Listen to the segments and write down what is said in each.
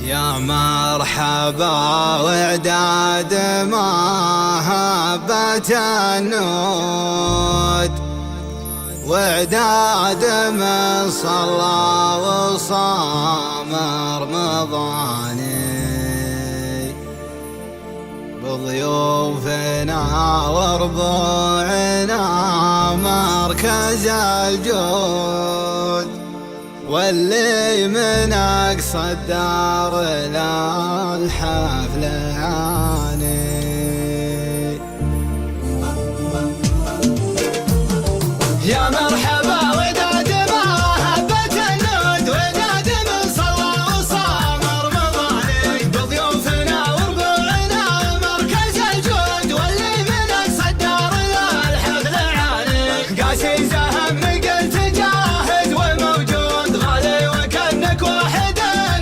يا مرحبا وعداد محبة النود، وعداد من صلى وصام رمضاني، بضيوفنا وربوعنا مركز الجود، واللي من أقصى الدار للحفل عاني. يا مرحبا وداد محبة النود، وداد من صلى وصام رمضاني، بضيوفنا وربوعنا مركز الجود، واللي من أقصى الدار للحفل عاني. قاسي زهم قلت جاهد وموجود، غالي وكأنك واحد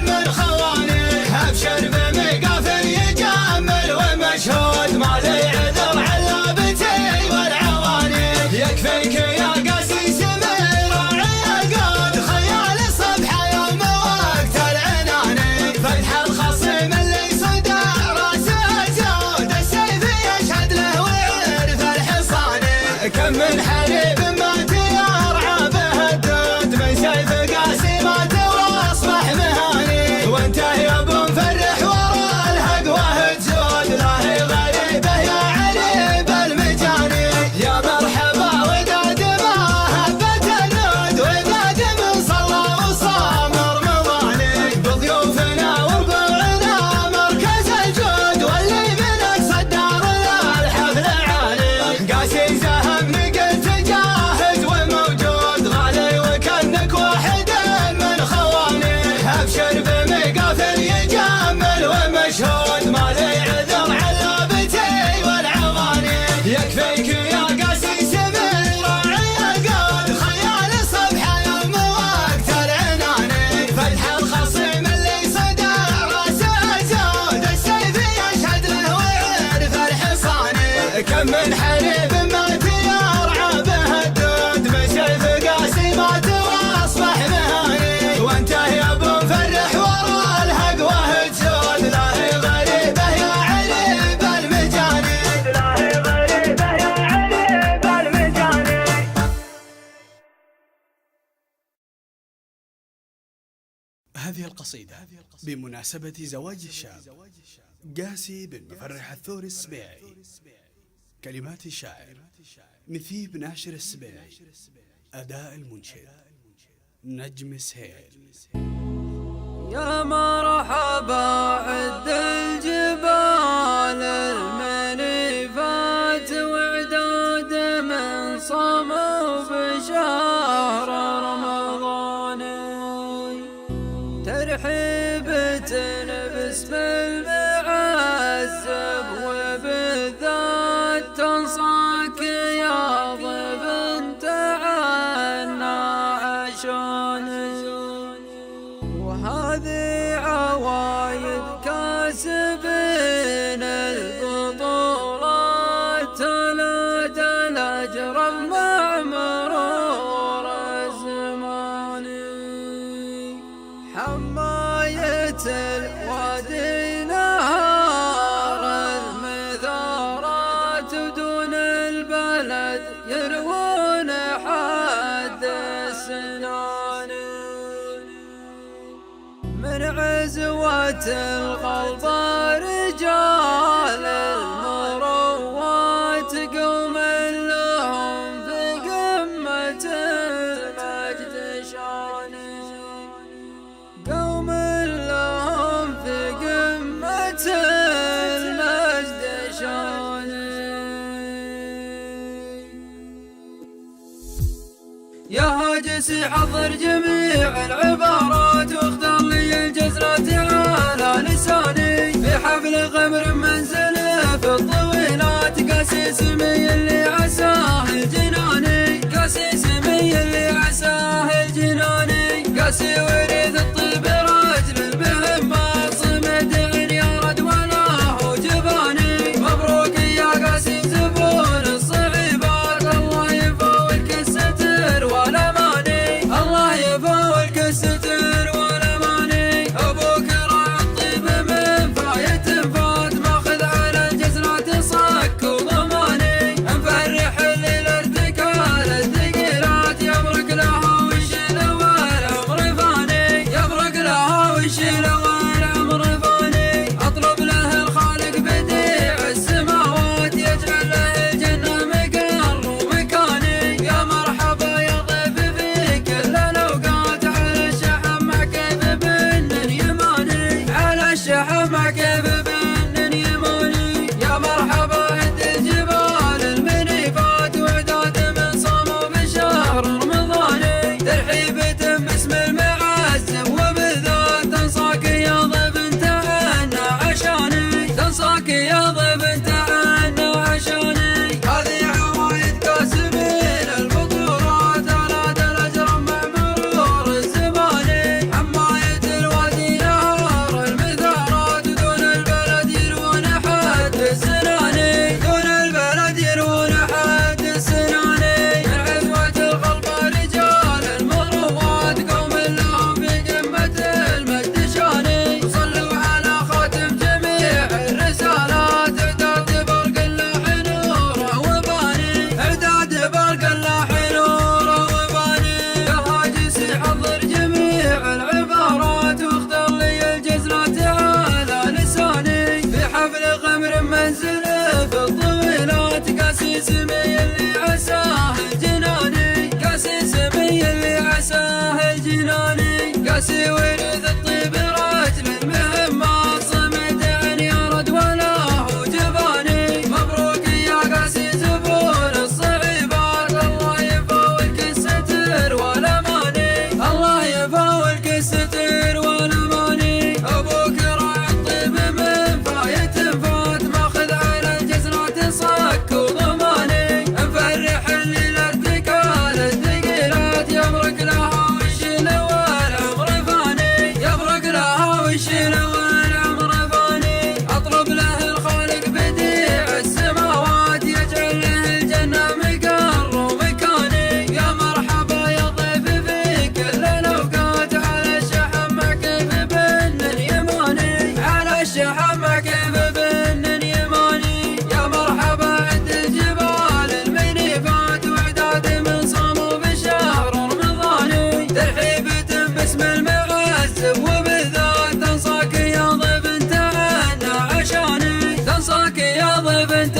من خواني، أبشر بمقافل يجمل ومشهود، ما لي عذر علابتي والعواني. يكفيك يا قاسي سمير العقود، خيال الصبح يوم وقت العناني، فتح الخصم اللي صدى راسه جود، السيف يشهد له ويعرف الحصاني. كم من حريب مات يرعى به الدود، من سيف قاسي مات واصبح مهاني، وانت يا ابو مفرح ورا الهقوه تزود، لا هي غريبه يا علي بالمجاني. يا مرحبا وداد محبة النود، وداد من صلى وصام رمضاني، بضيوفنا وربوعنا مركز الجود، واللي من أقصى الدار للحفل عاني. قاسي زهم قلت جاهد وموجود، غالي وكأنك واحد من خواني، أبشر بمقافل يجمل ومشهود، ما لي عذر علابتي والعواني. يكفيك يا قاسي سمير العقود، خيال الصبح يوم وقت العناني، فتح الخصم اللي صدى راسه زود، السيف يشهد له ويعرف الحصاني. كم من حريب مات يرعى به الدود، بسيف قاسي مات واصبح مهاني، وانت يا ابو مفرح ورا الهقوه تزود، لا هي غريبه يا علي بالمجاني، لا هي غريبه يا علي بالمجاني. هذه القصيدة بمناسبة زواج الشاب قاسي بن مفرح الثوري السبيعي، كلمات الشاعر نثيب ناشر السبيعي، أداء المنشد نجم سهيل. يا مرحبا عد الجبال المنيفات، وعداد من صموا بشهر رمضان، ترحيبة باسم المعذب، وبالذات تنصاك يا ضيف تعنا عشاني، وهذه عوايد كاسبين البطولات، تلاد الأجر مع مرور الزمان، حماية الوادي نهار المثارات، ودون البلد يروون حد السنان، من عزوة القلب رجال المروات، قوم لهم في قمة المجد شان، قوم لهم في قمة المجد شان. يا هاجسي حضر جميع العبارات، واختار لي الجزرة على لساني، في حفل غمر منزله في الطويلات، قاسي سمي اللي عساه الجناني، قاسي سمي اللي عساه الجناني، قاسي ورث الطيب راجل بهمات، صمد يا رد ولا هو جباني، مبروك يا قاسي زبون الصعيبات، الله يفوق الستر ولا ماني، الله يفوق الستر ولا ماني، ابوك راعي في الطويلات قاسي سمي اللي عساه الجناني قاسي سمي اللي عساه الجناني قاسي ورث الطيب راجل المهمات صمد عن يرد ولا هو جباني مبروك يا قاسي زبون الصعيبات الله يفاولك الستر والاماني الله يفاولك الستر والاماني ابوك راعي الطيب من فايت فات ماخذ على الجزرات صك وضماني مفرح اللي الارتكال الثقيلات يبرك لها ويشيل والعمر فاني يبرك لها ويشيل والعمر فاني اطلب له الخالق بديع السماوات يجعل له الجنه مقر ومكاني يا مرحبا يا ضيف في كل الاوقات على الشحم مع كيف بن اليماني على الشحم مع كيف بن اليماني يا مرحبا عند الجبال المنيفات واعداد من صاموا بشهر رمضاني ترحيبة باسم المعز وبالذات تنصاك يا ضيف انت عنا عشاني تنصاك يا ضيف انت